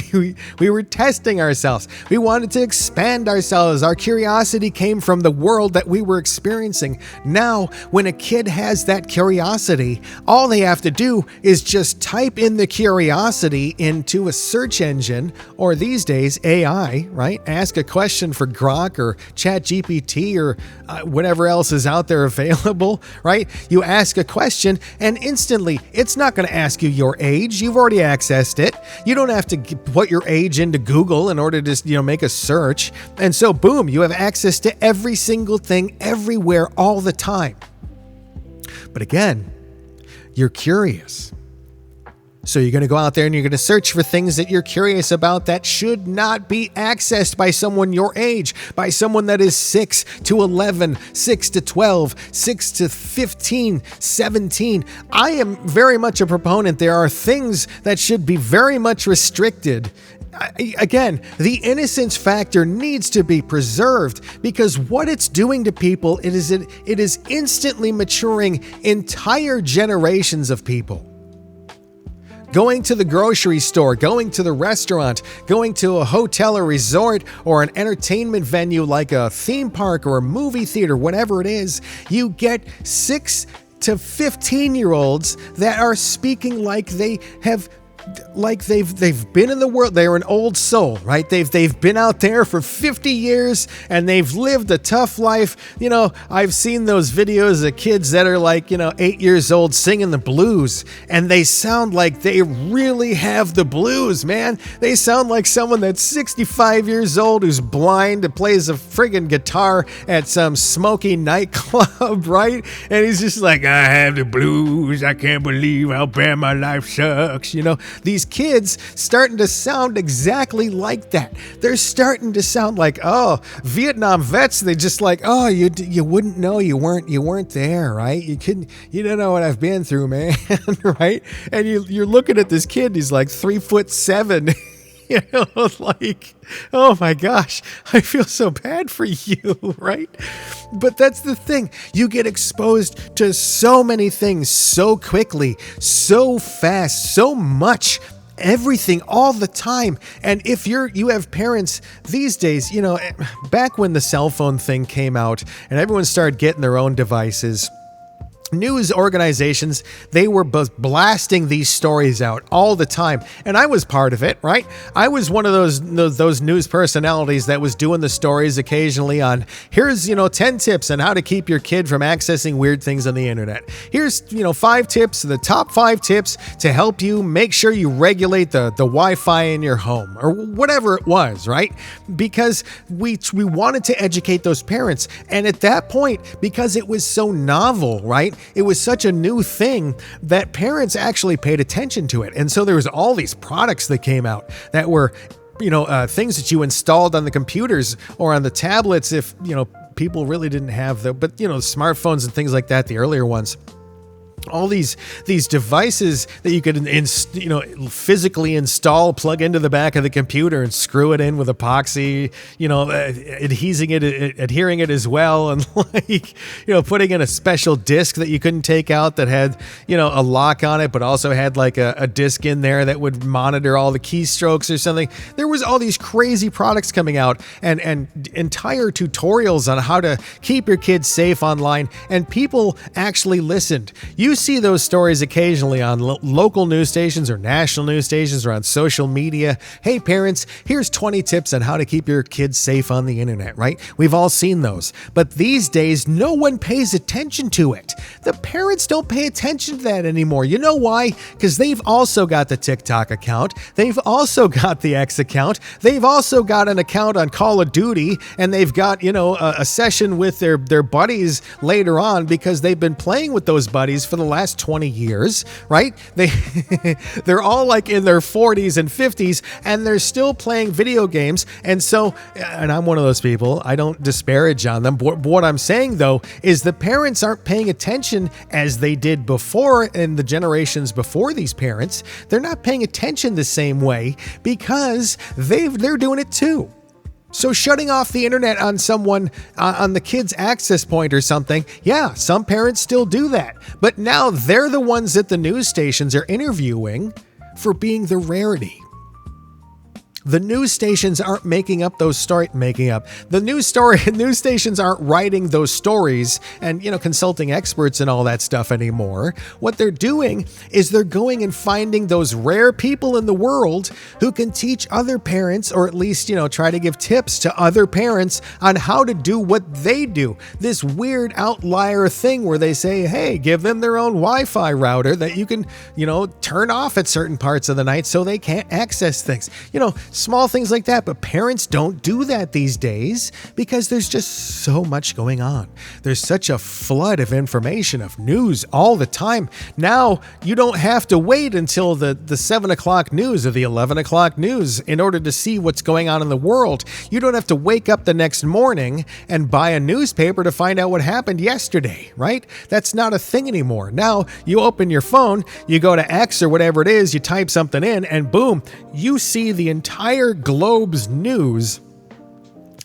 we were testing ourselves. We wanted to expand ourselves. Our curiosity came from the world that we were experiencing. Now, when a kid has that curiosity, all they have to do is just type in the curiosity into a search engine, or these days, AI, right? Ask a question for Grok or ChatGPT or whatever else is out there available, right? You ask a question and instantly, it's not not going to ask you your age. You've already accessed it. You don't have to put your age into Google in order to, make a search. And so, boom, you have access to every single thing, everywhere, all the time. But again, you're curious. So you're going to go out there and you're going to search for things that you're curious about that should not be accessed by someone your age, by someone that is 6 to 11, 6 to 12, 6 to 15, 17. I am very much a proponent. There are things that should be very much restricted. Again, the innocence factor needs to be preserved because what it's doing to people, it is instantly maturing entire generations of people. Going to the grocery store, going to the restaurant, going to a hotel or resort or an entertainment venue like a theme park or a movie theater, whatever it is, you get 6 to 15-year-olds that are speaking like they've been in the world. They're an old soul, right? They've been out there for 50 years and they've lived a tough life. I've seen those videos of kids that are 8 years old singing the blues, and they sound like they really have the blues, man. They sound like someone that's 65 years old who's blind and plays a friggin' guitar at some smoky nightclub, right? And he's just like, I have the blues. I can't believe how bad my life sucks, These kids starting to sound exactly like that. They're starting to sound like, Vietnam vets. They just like, you wouldn't know, you weren't there, right? You don't know what I've been through, man, right? And you're looking at this kid. He's like 3'7". Oh my gosh, I feel so bad for you, right? But that's the thing. You get exposed to so many things so quickly, so fast, so much, everything all the time. And if you have parents these days, back when the cell phone thing came out and everyone started getting their own devices, news organizations, they were blasting these stories out all the time. And I was part of it, right? I was one of those news personalities that was doing the stories occasionally on, here's, 10 tips on how to keep your kid from accessing weird things on the internet. Here's, 5 tips, the top 5 tips to help you make sure you regulate the Wi-Fi in your home or whatever it was, right? Because we wanted to educate those parents. And at that point, because it was so novel, right? It was such a new thing that parents actually paid attention to it. And so there was all these products that came out that were, things that you installed on the computers or on the tablets if, people really didn't have smartphones and things like that, the earlier ones. All these devices that you could physically install, plug into the back of the computer and screw it in with epoxy, adhering it as well, and putting in a special disc that you couldn't take out that had a lock on it, but also had a disc in there that would monitor all the keystrokes or something. There was all these crazy products coming out and entire tutorials on how to keep your kids safe online, and people actually listened. You see those stories occasionally on local news stations or national news stations or on social media. Hey parents, here's 20 tips on how to keep your kids safe on the internet, right? We've all seen those. But these days, no one pays attention to it. The parents don't pay attention to that anymore. You know why? Because they've also got the TikTok account. They've also got the X account. They've also got an account on Call of Duty, and they've got, a session with their buddies later on because they've been playing with those buddies for the last 20 years, right? They're all in their 40s and 50s, and they're still playing video games. And so, and I'm one of those people, I don't disparage on them. But what I'm saying though, is the parents aren't paying attention as they did before in the generations before these parents. They're not paying attention the same way because they're doing it too. So shutting off the internet on someone, on the kid's access point or something, yeah, some parents still do that. But now they're the ones that the news stations are interviewing for being the rarity. The news stations aren't news stations aren't writing those stories and, consulting experts and all that stuff anymore. What they're doing is they're going and finding those rare people in the world who can teach other parents, or at least, try to give tips to other parents on how to do what they do. This weird outlier thing where they say, hey, give them their own Wi-Fi router that you can, turn off at certain parts of the night so they can't access things. Small things like that. But parents don't do that these days because there's just so much going on. There's such a flood of information, of news all the time. Now you don't have to wait until the 7 o'clock news or the 11 o'clock news in order to see what's going on in the world. You don't have to wake up the next morning and buy a newspaper to find out what happened yesterday, right? That's not a thing anymore. Now you open your phone, you go to X or whatever it is, you type something in, and boom, you see the entire globe's news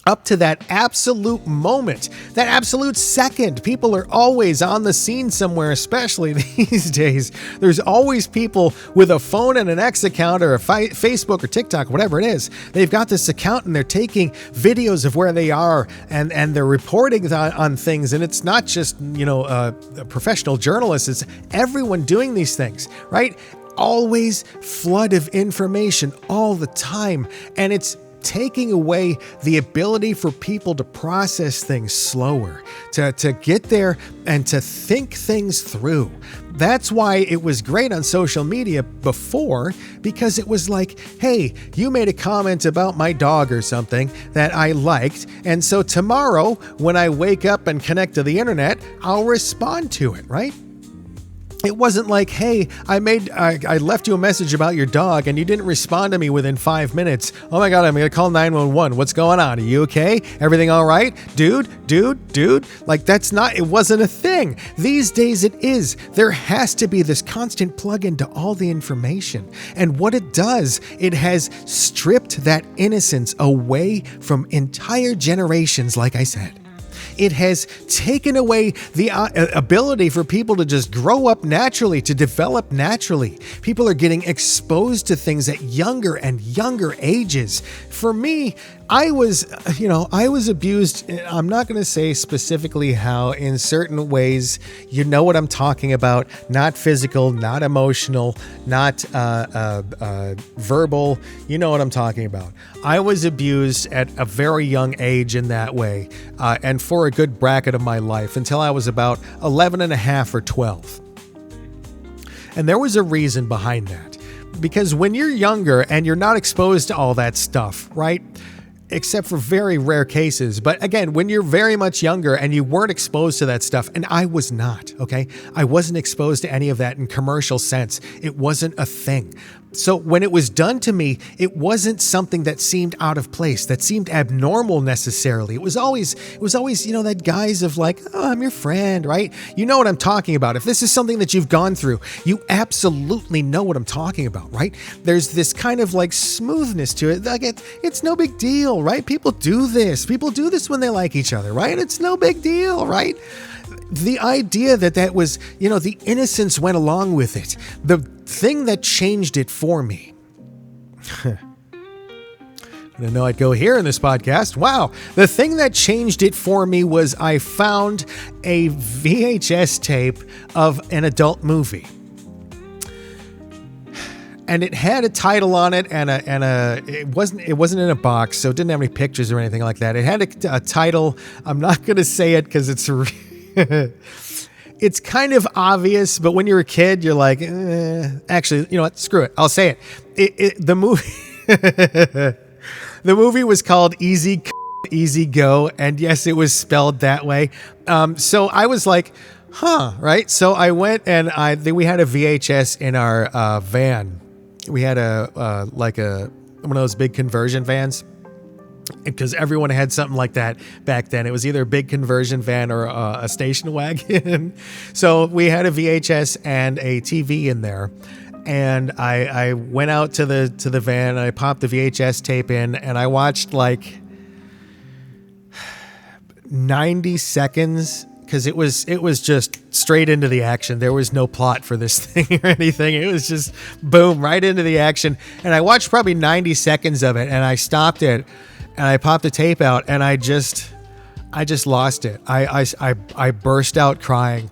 up to that absolute moment, that absolute second. People are always on the scene somewhere, especially these days. There's always people with a phone and an X account or a Facebook or TikTok, whatever it is. They've got this account and they're taking videos of where they are and they're reporting on things. And it's not just, professional journalists. It's everyone doing these things, right? Always flood of information all the time. And it's taking away the ability for people to process things slower, to get there and to think things through. That's why it was great on social media before, because it was like, hey, you made a comment about my dog or something that I liked, and so tomorrow when I wake up and connect to the internet, I'll respond to it, right? It wasn't like, hey, I left you a message about your dog and you didn't respond to me within 5 minutes. Oh my God, I'm going to call 911. What's going on? Are you okay? Everything all right? Dude. Like it wasn't a thing. These days it is. There has to be this constant plug into all the information. And what it does, it has stripped that innocence away from entire generations, like I said. It has taken away the ability for people to just grow up naturally, to develop naturally. People are getting exposed to things at younger and younger ages. For me, I was abused. I'm not going to say specifically how. In certain ways, you know what I'm talking about. Not physical, not emotional, not verbal. You know what I'm talking about. I was abused at a very young age in that way, and for a good bracket of my life until I was about 11 and a half or 12. And there was a reason behind that. Because when you're younger and you're not exposed to all that stuff, right? Except for very rare cases. But again, when you're very much younger and you weren't exposed to that stuff, and I was not, okay? I wasn't exposed to any of that in commercial sense. It wasn't a thing. So when it was done to me, it wasn't something that seemed out of place, that seemed abnormal necessarily. It was always, that guise of like, oh, I'm your friend, right? You know what I'm talking about. If this is something that you've gone through, you absolutely know what I'm talking about, right? There's this kind of like smoothness to it. Like it's no big deal, right? People do this. People do this when they like each other, right? It's no big deal, right? The idea that was, the innocence went along with it. The thing that changed it for me. I didn't know I'd go here in this podcast. Wow. The thing that changed it for me was I found a VHS tape of an adult movie. And it had a title on it and it wasn't in a box, so it didn't have any pictures or anything like that. It had a title. I'm not going to say it because it's it's kind of obvious, but when you're a kid, you're like, actually, you know what? Screw it. I'll say it. The movie, the movie was called Easy Go. And yes, it was spelled that way. So I was like, right. So I went and we had a VHS in our van. We had one of those big conversion vans. Because everyone had something like that back then. It was either a big conversion van or a station wagon. So we had a VHS and a TV in there. And I went out to the van and I popped the VHS tape in and I watched like 90 seconds because it was just straight into the action. There was no plot for this thing or anything. It was just boom, right into the action. And I watched probably 90 seconds of it, and I stopped it, and I popped the tape out, and I just lost it. I burst out crying.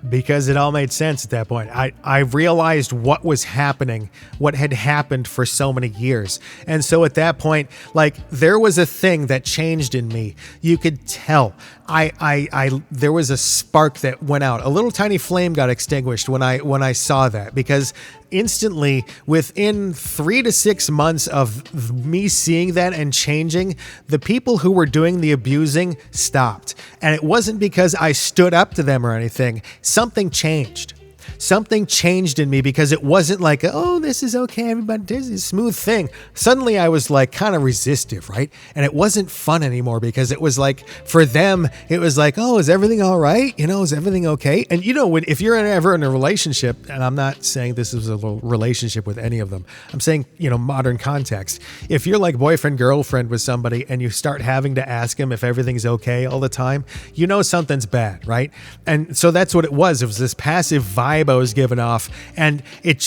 Because it all made sense at that point. I realized what was happening, what had happened for so many years. And so at that point, like, there was a thing that changed in me. You could tell. There was a spark that went out. A little tiny flame got extinguished when I saw that, because instantly, within 3 to 6 months of me seeing that and changing, the people who were doing the abusing stopped. And it wasn't because I stood up to them or anything. Something changed. Something changed in me, because it wasn't like, oh, this is okay, everybody does this smooth thing. Suddenly I was like kind of resistive, right? And it wasn't fun anymore, because it was like, for them, it was like, oh, is everything all right? You know, is everything okay? And you know, if you're ever in a relationship, and I'm not saying this is a relationship with any of them, I'm saying, you know, modern context. If you're like boyfriend, girlfriend with somebody, and you start having to ask them if everything's okay all the time, you know something's bad, right? And so that's what it was. It was this passive vibe I was giving off, and it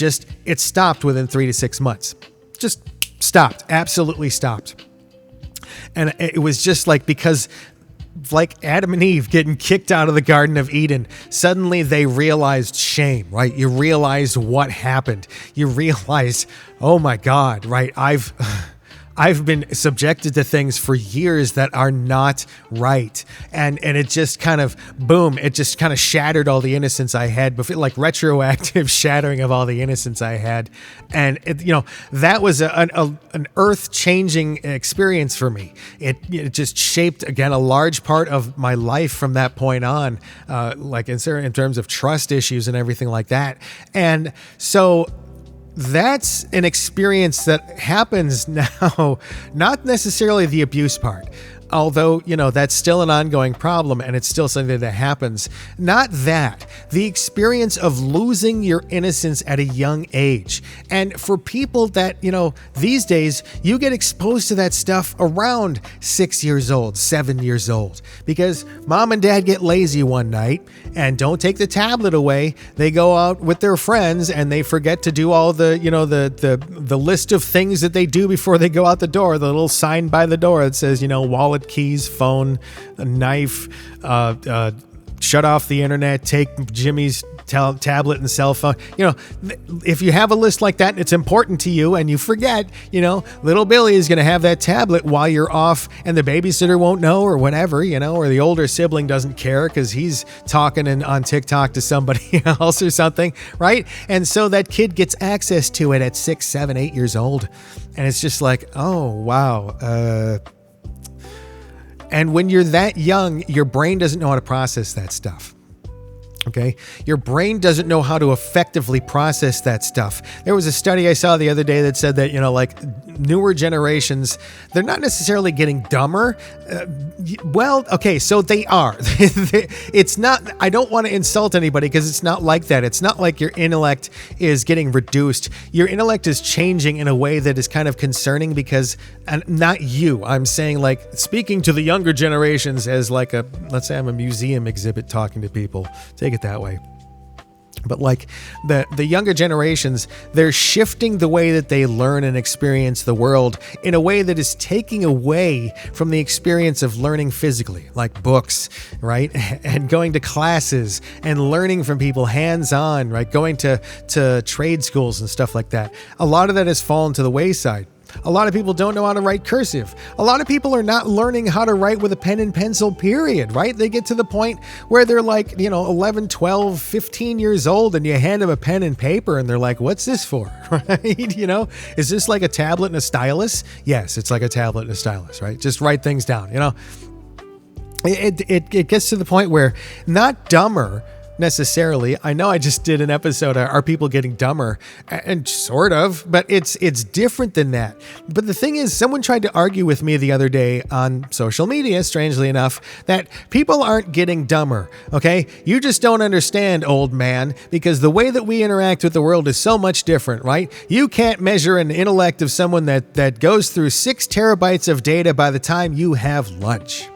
stopped within 3 to 6 months. Just stopped, absolutely stopped. And it was just like, because like Adam and Eve getting kicked out of the Garden of Eden, suddenly they realized shame, right? You realize what happened. You realize, oh my God, right? I've been subjected to things for years that are not right. And it just kind of, boom, it just kind of shattered all the innocence I had before, like retroactive shattering of all the innocence I had. And it, you know, that was an earth-changing experience for me. It just shaped, again, a large part of my life from that point on, like in terms of trust issues and everything like that. And so that's an experience that happens now, not necessarily the abuse part. Although, you know, that's still an ongoing problem, and it's still something that happens. Not that. The experience of losing your innocence at a young age. And for people that, you know, these days, you get exposed to that stuff around 6 years old, 7 years old. Because mom and dad get lazy one night and don't take the tablet away. They go out with their friends and they forget to do all the, you know, the list of things that they do before they go out the door. The little sign by the door that says, you know, wallet, keys, phone, a knife, shut off the internet, take Jimmy's tablet and cell phone. You know, if you have a list like that and it's important to you and you forget, you know, little Billy is going to have that tablet while you're off, and the babysitter won't know, or whatever, you know, or the older sibling doesn't care because he's talking on TikTok to somebody else or something, right? And so that kid gets access to it at 6, 7, 8 years old. And it's just like, oh, wow. And when you're that young, your brain doesn't know how to process that stuff. Okay? Your brain doesn't know how to effectively process that stuff. There was a study I saw the other day that said that, you know, like newer generations, they're not necessarily getting dumber. Well, okay, so they are. It's not, I don't want to insult anybody because it's not like that. It's not like your intellect is getting reduced. Your intellect is changing in a way that is kind of concerning because, and not you, I'm saying, like, speaking to the younger generations as like a, let's say I'm a museum exhibit talking to people. Take it that way. But like the younger generations, they're shifting the way that they learn and experience the world in a way that is taking away from the experience of learning physically, like books, right? And going to classes and learning from people hands-on, right? Going to trade schools and stuff like that. A lot of that has fallen to the wayside. A lot of people don't know how to write cursive. A lot of people are not learning how to write with a pen and pencil, period, right? They get to the point where they're like, you know, 11, 12, 15 years old, and you hand them a pen and paper and they're like, what's this for, right? You know, is this like a tablet and a stylus? Yes, it's like a tablet and a stylus, right? Just write things down, you know? It gets to the point where not dumber necessarily. I know I just did an episode, Are People Getting Dumber? And sort of, but it's different than that. But the thing is, someone tried to argue with me the other day on social media, strangely enough, that people aren't getting dumber, okay? You just don't understand, old man, because the way that we interact with the world is so much different, right? You can't measure an intellect of someone that goes through 6 terabytes of data by the time you have lunch.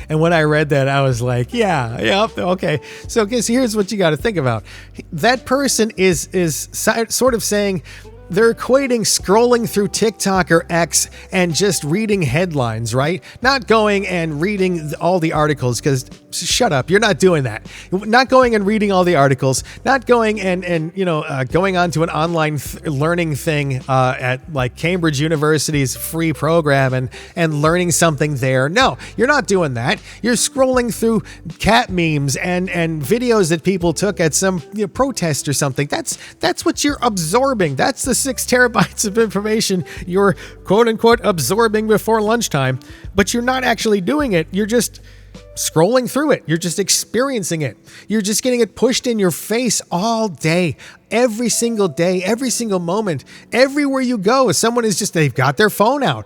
And when I read that, I was like, yeah, yep, okay. So here's what you got to think about. That person is sort of saying, they're equating scrolling through TikTok or X and just reading headlines, right? Not going and reading all the articles, because shut up, you're not doing that. Not going and reading all the articles, not going and going on to an online learning thing at like Cambridge University's free program and learning something there. No, you're not doing that. You're scrolling through cat memes and videos that people took at some protest or something. That's what you're absorbing. That's the 6 terabytes of information you're quote unquote absorbing before lunchtime, but you're not actually doing it. You're just scrolling through it. You're just experiencing it. You're just getting it pushed in your face all day, every single day, every single moment, everywhere you go. Someone is they've got their phone out,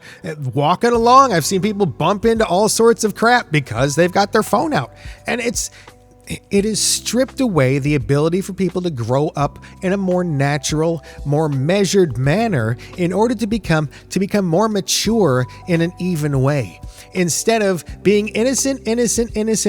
walking along. I've seen people bump into all sorts of crap because they've got their phone out. And it has stripped away the ability for people to grow up in a more natural, more measured manner in order to become more mature in an even way. Instead of being innocent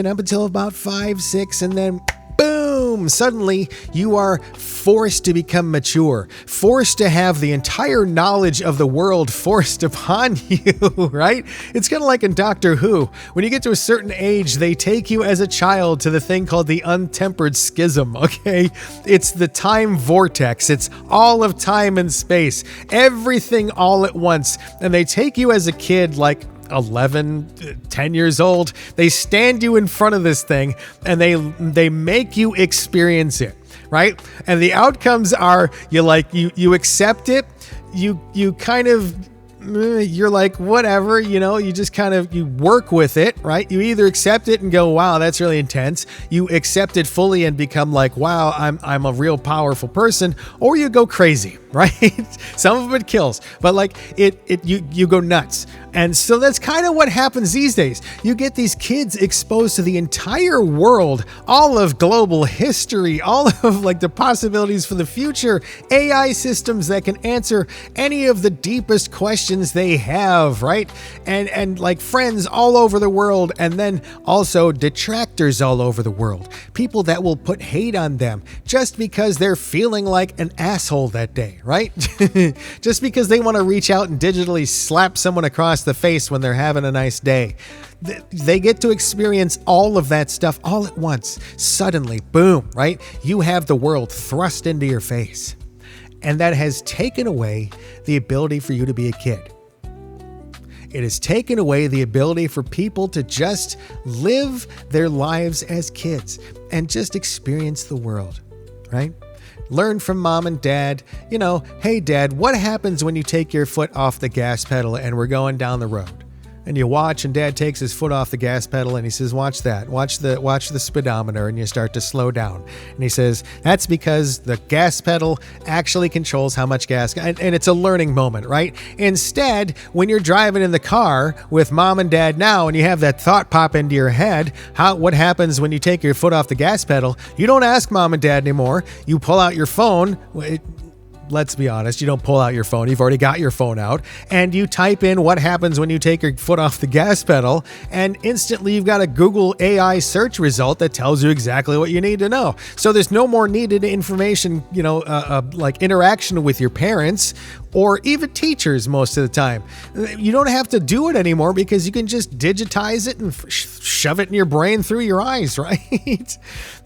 up until about 5, 6, and then boom, suddenly you are forced to become mature, forced to have the entire knowledge of the world forced upon you, right? It's kind of like in Doctor Who. When you get to a certain age, they take you as a child to the thing called the untempered schism, okay? It's the time vortex. It's all of time and space, everything all at once. And they take you as a kid, like 11, 10 years old. They stand you in front of this thing and they make you experience it, right? And the outcomes are you accept it, you kind of, you're like, whatever, you just kind of, you work with it, right? You either accept it and go, wow, that's really intense. You accept it fully and become like, wow, I'm a real powerful person, or you go crazy, right? Some of it kills, but you go nuts. And so that's kind of what happens these days. You get these kids exposed to the entire world, all of global history, all of the possibilities for the future, AI systems that can answer any of the deepest questions they have, right? And friends all over the world, and then also detractors all over the world. People that will put hate on them just because they're feeling like an asshole that day, right? Just because they want to reach out and digitally slap someone across the face when they're having a nice day. They get to experience all of that stuff all at once. Suddenly, boom, right? You have the world thrust into your face. And that has taken away the ability for you to be a kid. It has taken away the ability for people to just live their lives as kids and just experience the world, right? Learn from mom and dad, hey dad, what happens when you take your foot off the gas pedal and we're going down the road? And you watch, and dad takes his foot off the gas pedal and he says, watch that, watch the speedometer, and you start to slow down. And he says, that's because the gas pedal actually controls how much gas, and it's a learning moment, right? Instead, when you're driving in the car with mom and dad now, and you have that thought pop into your head, what happens when you take your foot off the gas pedal? You don't ask mom and dad anymore. You pull out your phone. Let's be honest, you don't pull out your phone. You've already got your phone out, and you type in what happens when you take your foot off the gas pedal, and instantly you've got a Google AI search result that tells you exactly what you need to know. So there's no more needed information, like interaction with your parents or even teachers most of the time. You don't have to do it anymore because you can just digitize it and shove it in your brain through your eyes, right?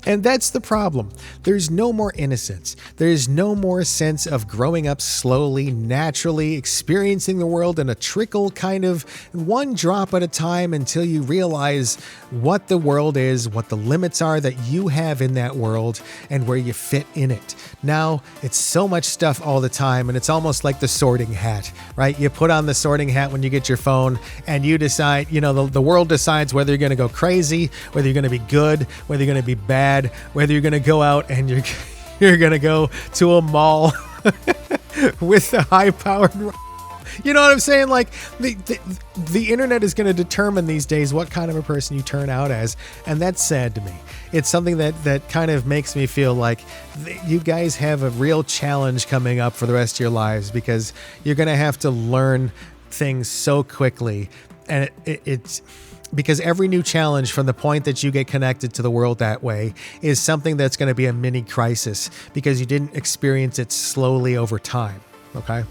And that's the problem. There's no more innocence. There's no more sense of growing up slowly, naturally, experiencing the world in a trickle, kind of one drop at a time, until you realize what the world is, what the limits are that you have in that world, and where you fit in it. Now, it's so much stuff all the time, and it's almost like the sorting hat, right? You put on the sorting hat when you get your phone, and you decide, the world decides whether you're going to go crazy, whether you're going to be good, whether you're going to be bad, whether you're going to go out and you're going to go to a mall with the high-powered, you know what I'm saying? Like the internet is going to determine these days what kind of a person you turn out as, and that's sad to me. It's something that kind of makes me feel like you guys have a real challenge coming up for the rest of your lives, because you're going to have to learn things so quickly, and Because every new challenge from the point that you get connected to the world that way is something that's going to be a mini crisis because you didn't experience it slowly over time. Okay?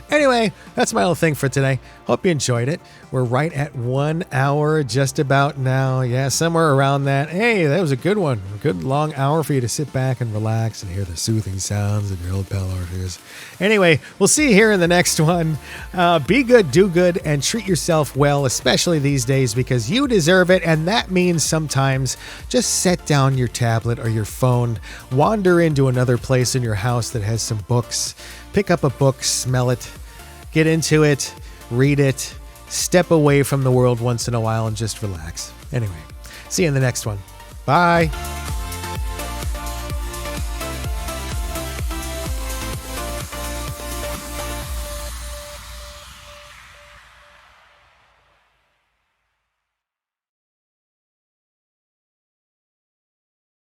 Anyway, that's my little thing for today. Hope you enjoyed it. We're right at 1 hour just about now. Yeah, somewhere around that. Hey, that was a good one. A good long hour for you to sit back and relax and hear the soothing sounds of your old pal Orpheus. Anyway, we'll see you here in the next one. Be good, do good, and treat yourself well, especially these days because you deserve it. And that means sometimes just set down your tablet or your phone, wander into another place in your house that has some books, pick up a book, smell it, get into it, read it, step away from the world once in a while and just relax. Anyway, see you in the next one. Bye.